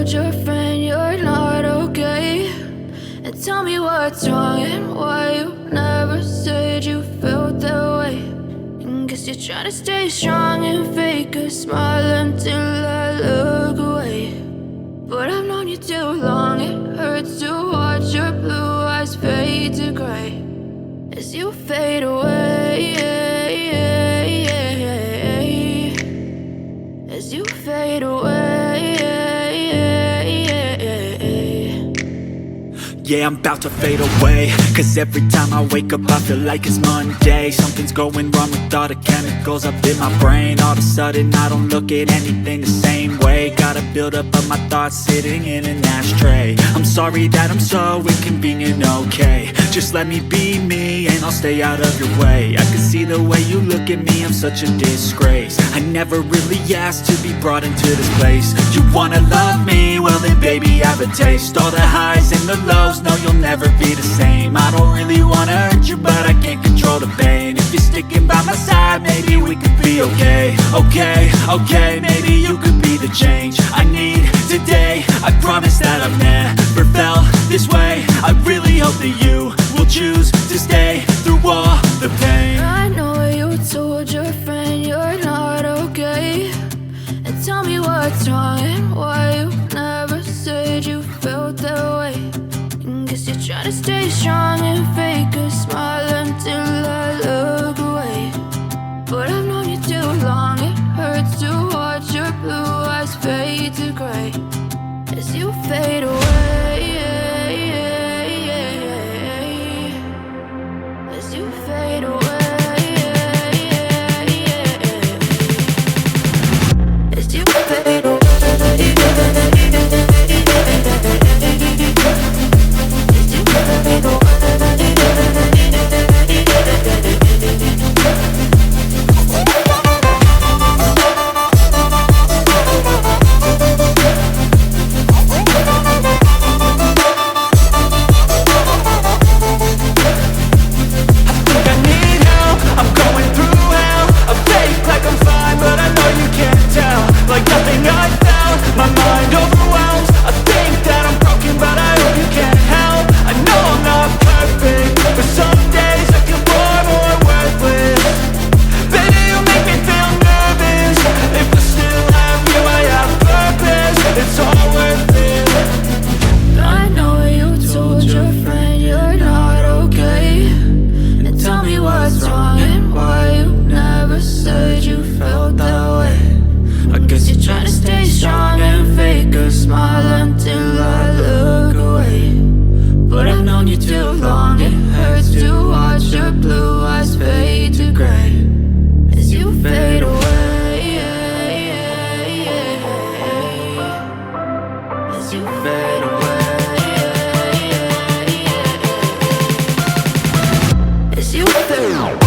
told your friend you're not okay? And tell me what's wrong and why you never said you felt that way. And guess you're trying to stay strong and fake a smile until I look away. But I've known you too long, it hurts to watch your blue eyes fade to gray as you fade away, as you fade away. Yeah, I'm about to fade away, cause every time I wake up I feel like it's Monday. Something's going wrong with all the chemicals up in my brain. All of a sudden I don't look at anything the same way. Got a build up of my thoughts sitting in an ashtray. I'm sorry that I'm so inconvenient, okay? Just let me be me and I'll stay out of your way. I can see the way you look at me, I'm such a disgrace. I never really asked to be brought into this place. You wanna love me? Well then baby, have a taste. All the highs and the lows, no, you'll never be the same. I don't really wanna hurt you, but I can't control the pain. If you're sticking by my side, maybe we could be okay. Okay, maybe you could be the change I need today. I promise that I've never felt this way. I really hope that you will choose to stay through all the pain. I know you told your friend you're not okay. And tell me what's wrong and why you never said you felt that way. Guess you're trying to stay strong and fake a smile until I look away. But I've known you too long, it hurts to watch your blue eyes fade to gray as you fade away, as you fade away, as you fade away. As you fade away.